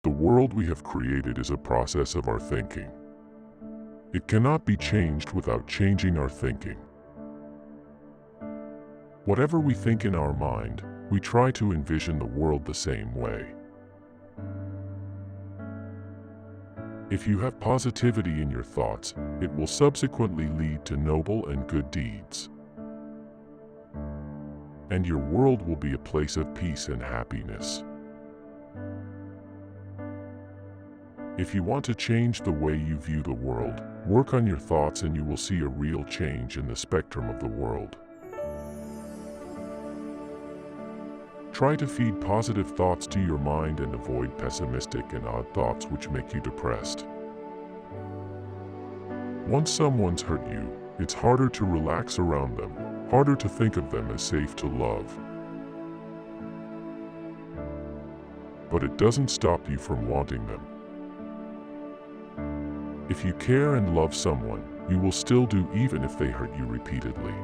The world we have created is a process of our thinking. It cannot be changed without changing our thinking. Whatever we think in our mind, we try to envision the world the same way. If you have positivity in your thoughts, it will subsequently lead to noble and good deeds. And your world will be a place of peace and happiness. If you want to change the way you view the world, work on your thoughts and you will see a real change in the spectrum of the world. Try to feed positive thoughts to your mind and avoid pessimistic and odd thoughts which make you depressed. Once someone's hurt you, it's harder to relax around them, harder to think of them as safe to love. But it doesn't stop you from wanting them. If you care and love someone, you will still do even if they hurt you repeatedly.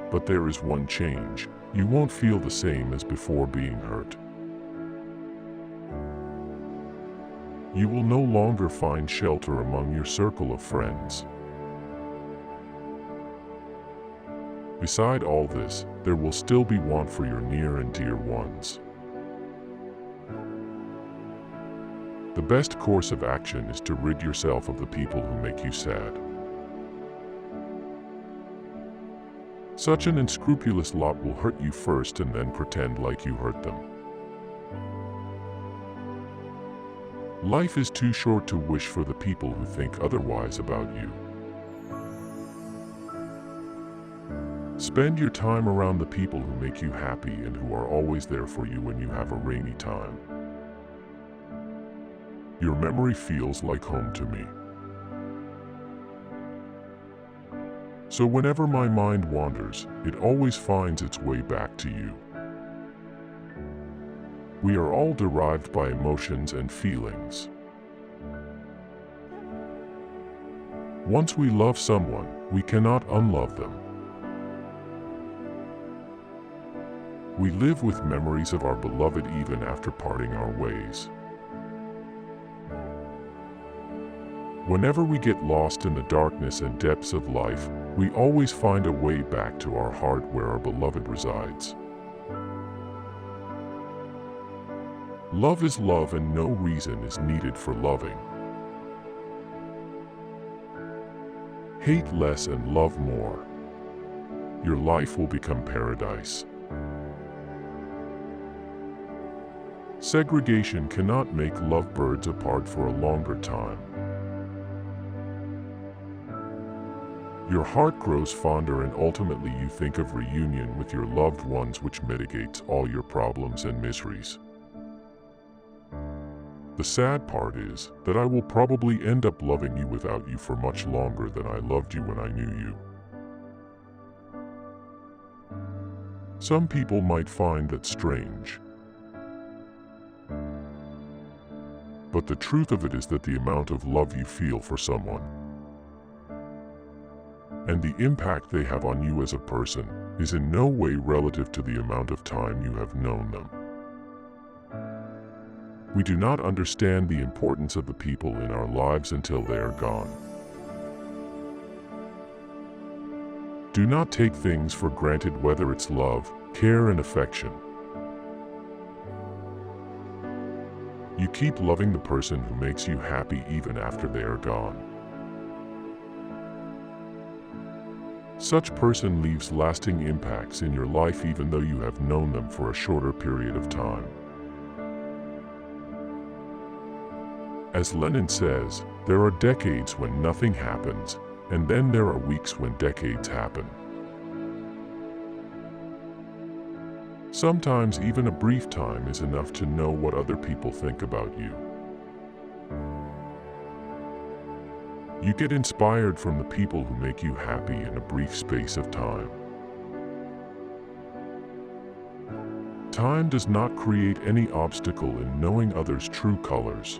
But there is one change: you won't feel the same as before being hurt. You will no longer find shelter among your circle of friends. Beside all this, there will still be want for your near and dear ones. The best course of action is to rid yourself of the people who make you sad. Such an unscrupulous lot will hurt you first and then pretend like you hurt them. Life is too short to wish for the people who think otherwise about you. Spend your time around the people who make you happy and who are always there for you when you have a rainy time. Your memory feels like home to me. So whenever my mind wanders, it always finds its way back to you. We are all derived by emotions and feelings. Once we love someone, we cannot unlove them. We live with memories of our beloved even after parting our ways. Whenever we get lost in the darkness and depths of life, we always find a way back to our heart where our beloved resides. Love is love and no reason is needed for loving. Hate less and love more. Your life will become paradise. Segregation cannot make lovebirds apart for a longer time. Your heart grows fonder and ultimately you think of reunion with your loved ones, which mitigates all your problems and miseries. The sad part is that I will probably end up loving you without you for much longer than I loved you when I knew you. Some people might find that strange. But the truth of it is that the amount of love you feel for someone and the impact they have on you as a person is in no way relative to the amount of time you have known them. We do not understand the importance of the people in our lives until they are gone. Do not take things for granted, whether it's love, care, and affection. You keep loving the person who makes you happy even after they are gone. Such person leaves lasting impacts in your life even though you have known them for a shorter period of time. As Lenin says, there are decades when nothing happens, and then there are weeks when decades happen. Sometimes even a brief time is enough to know what other people think about you. You get inspired from the people who make you happy in a brief space of time. Time does not create any obstacle in knowing others' true colors.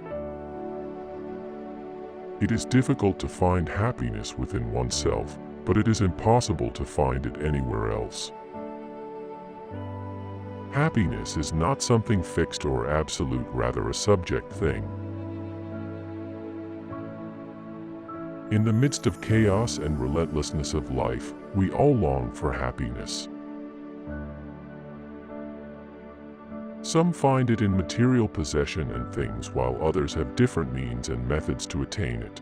It is difficult to find happiness within oneself, but it is impossible to find it anywhere else. Happiness is not something fixed or absolute, rather a subject thing. In the midst of chaos and relentlessness of life, we all long for happiness. Some find it in material possession and things, while others have different means and methods to attain it.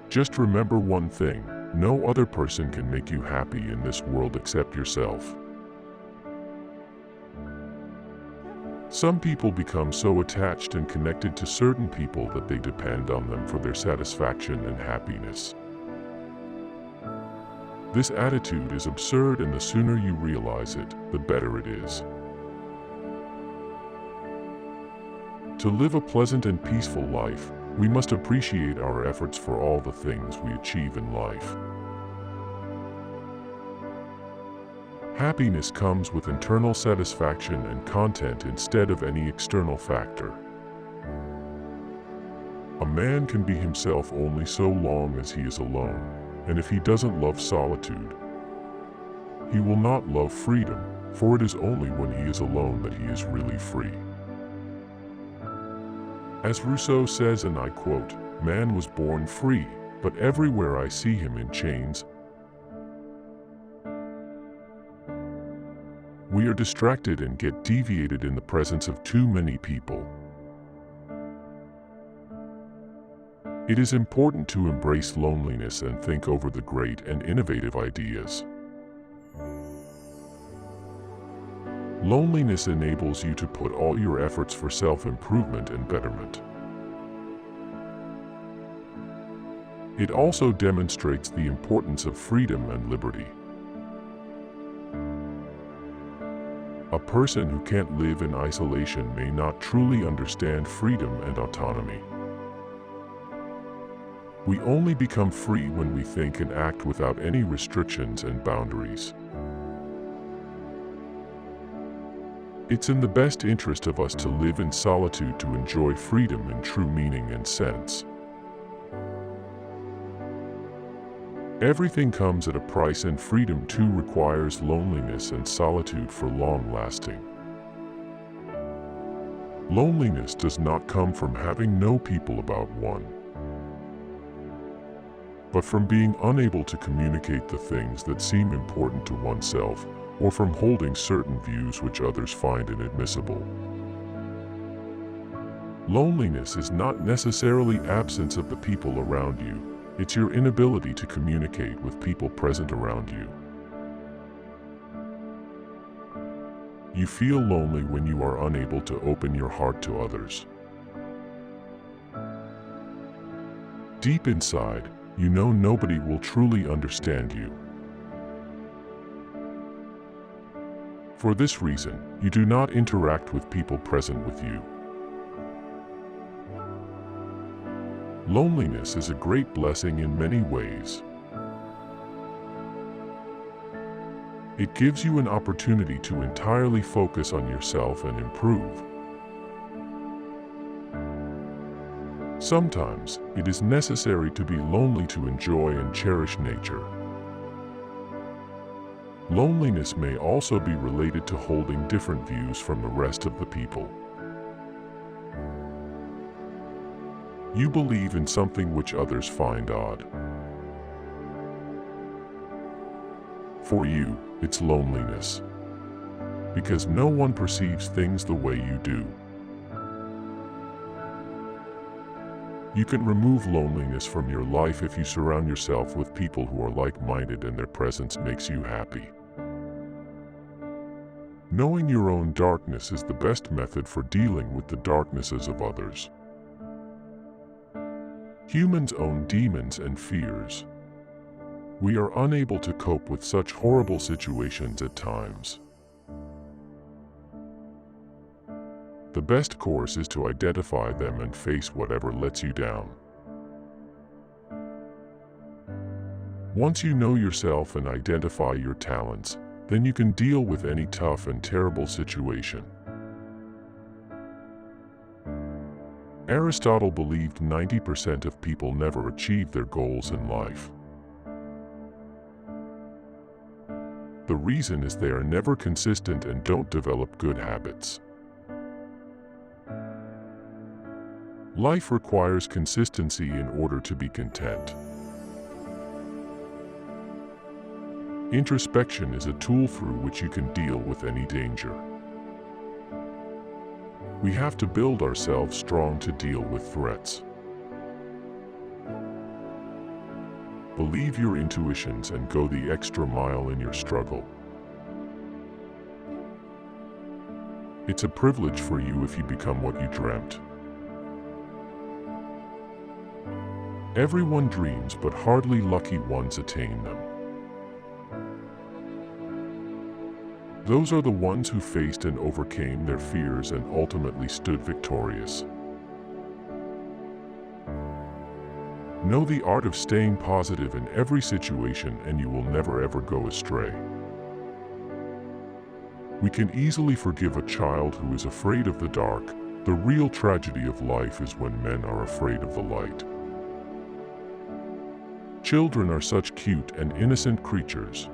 Just remember one thing: no other person can make you happy in this world except yourself. Some people become so attached and connected to certain people that they depend on them for their satisfaction and happiness. This attitude is absurd, and the sooner you realize it, the better it is. To live a pleasant and peaceful life, we must appreciate our efforts for all the things we achieve in life. Happiness comes with internal satisfaction and content instead of any external factor. A man can be himself only so long as he is alone, and if he doesn't love solitude, he will not love freedom, for it is only when he is alone that he is really free. As Rousseau says, and I quote, "Man was born free, but everywhere I see him in chains." We are distracted and get deviated in the presence of too many people. It is important to embrace loneliness and think over the great and innovative ideas. Loneliness enables you to put all your efforts for self-improvement and betterment. It also demonstrates the importance of freedom and liberty. A person who can't live in isolation may not truly understand freedom and autonomy. We only become free when we think and act without any restrictions and boundaries. It's in the best interest of us to live in solitude to enjoy freedom in true meaning and sense. Everything comes at a price, and freedom too requires loneliness and solitude for long-lasting. Loneliness does not come from having no people about one, but from being unable to communicate the things that seem important to oneself, or from holding certain views which others find inadmissible. Loneliness is not necessarily absence of the people around you. It's your inability to communicate with people present around you. You feel lonely when you are unable to open your heart to others. Deep inside, you know nobody will truly understand you. For this reason, you do not interact with people present with you. Loneliness is a great blessing in many ways. It gives you an opportunity to entirely focus on yourself and improve. Sometimes, it is necessary to be lonely to enjoy and cherish nature. Loneliness may also be related to holding different views from the rest of the people. You believe in something which others find odd. For you, it's loneliness, because no one perceives things the way you do. You can remove loneliness from your life if you surround yourself with people who are like-minded and their presence makes you happy. Knowing your own darkness is the best method for dealing with the darknesses of others. Humans own demons and fears. We are unable to cope with such horrible situations at times. The best course is to identify them and face whatever lets you down. Once you know yourself and identify your talents, then you can deal with any tough and terrible situation. Aristotle believed 90% of people never achieve their goals in life. The reason is they are never consistent and don't develop good habits. Life requires consistency in order to be content. Introspection is a tool through which you can deal with any danger. We have to build ourselves strong to deal with threats. Believe your intuitions and go the extra mile in your struggle. It's a privilege for you if you become what you dreamt. Everyone dreams, but hardly lucky ones attain them. Those are the ones who faced and overcame their fears and ultimately stood victorious. Know the art of staying positive in every situation and you will never ever go astray. We can easily forgive a child who is afraid of the dark. The real tragedy of life is when men are afraid of the light. Children are such cute and innocent creatures.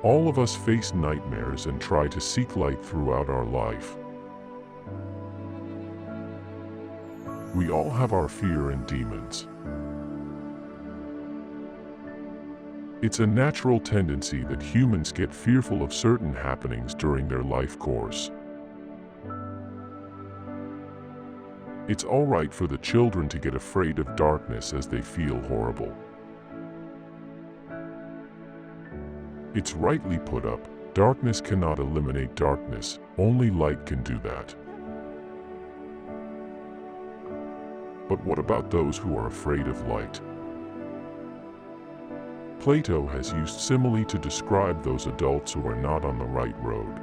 All of us face nightmares and try to seek light throughout our life. We all have our fear and demons. It's a natural tendency that humans get fearful of certain happenings during their life course. It's all right for the children to get afraid of darkness as they feel horrible. It's rightly put up, darkness cannot eliminate darkness, only light can do that. But what about those who are afraid of light? Plato has used simile to describe those adults who are not on the right road.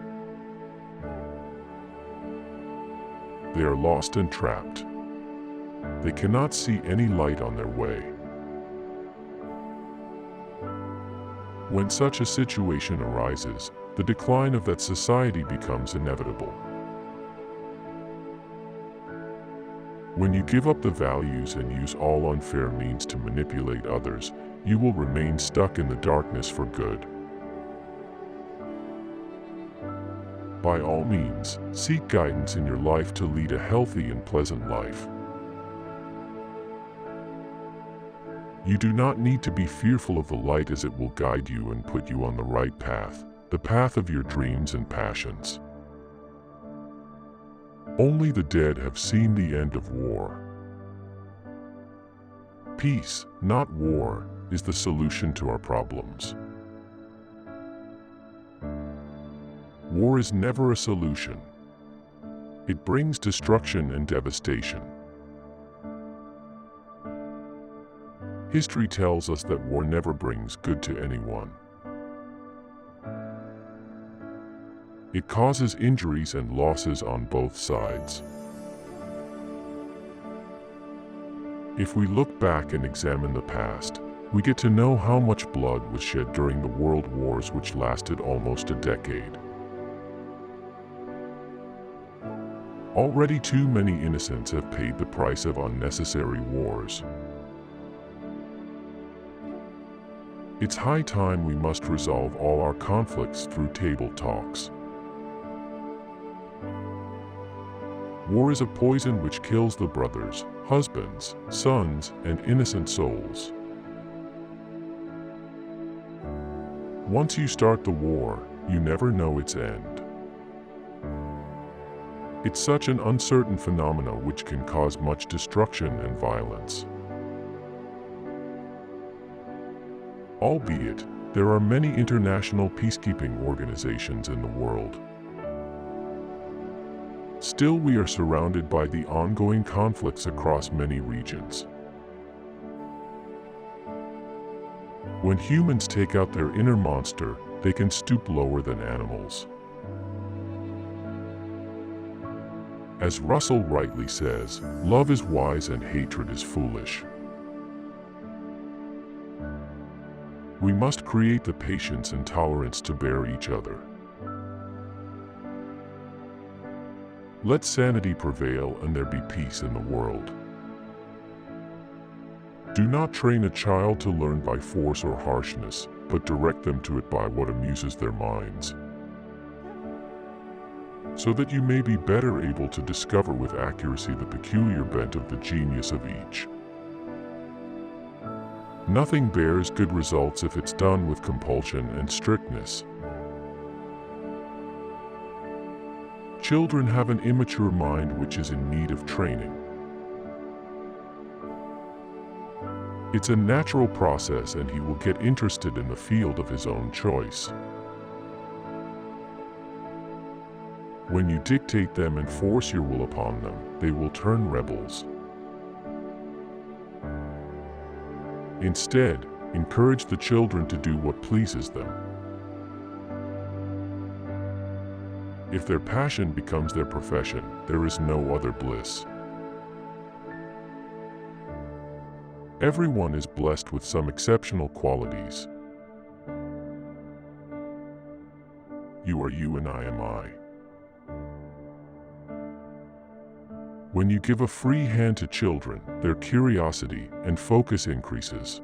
They are lost and trapped. They cannot see any light on their way. When such a situation arises, the decline of that society becomes inevitable. When you give up the values and use all unfair means to manipulate others, you will remain stuck in the darkness for good. By all means, seek guidance in your life to lead a healthy and pleasant life. You do not need to be fearful of the light, as it will guide you and put you on the right path, the path of your dreams and passions. Only the dead have seen the end of war. Peace, not war, is the solution to our problems. War is never a solution. It brings destruction and devastation. History tells us that war never brings good to anyone. It causes injuries and losses on both sides. If we look back and examine the past, we get to know how much blood was shed during the world wars, which lasted almost a decade. Already too many innocents have paid the price of unnecessary wars. It's high time we must resolve all our conflicts through table talks. War is a poison which kills the brothers, husbands, sons, and innocent souls. Once you start the war, you never know its end. It's such an uncertain phenomenon which can cause much destruction and violence. Albeit, there are many international peacekeeping organizations in the world. Still, we are surrounded by the ongoing conflicts across many regions. When humans take out their inner monster, they can stoop lower than animals. As Russell rightly says, love is wise and hatred is foolish. We must create the patience and tolerance to bear each other. Let sanity prevail and there be peace in the world. Do not train a child to learn by force or harshness, but direct them to it by what amuses their minds, so that you may be better able to discover with accuracy the peculiar bent of the genius of each. Nothing bears good results if it's done with compulsion and strictness. Children have an immature mind which is in need of training. It's a natural process, and he will get interested in the field of his own choice. When you dictate them and force your will upon them, they will turn rebels. Instead, encourage the children to do what pleases them. If their passion becomes their profession, there is no other bliss. Everyone is blessed with some exceptional qualities. You are you and I am I. When you give a free hand to children, their curiosity and focus increases.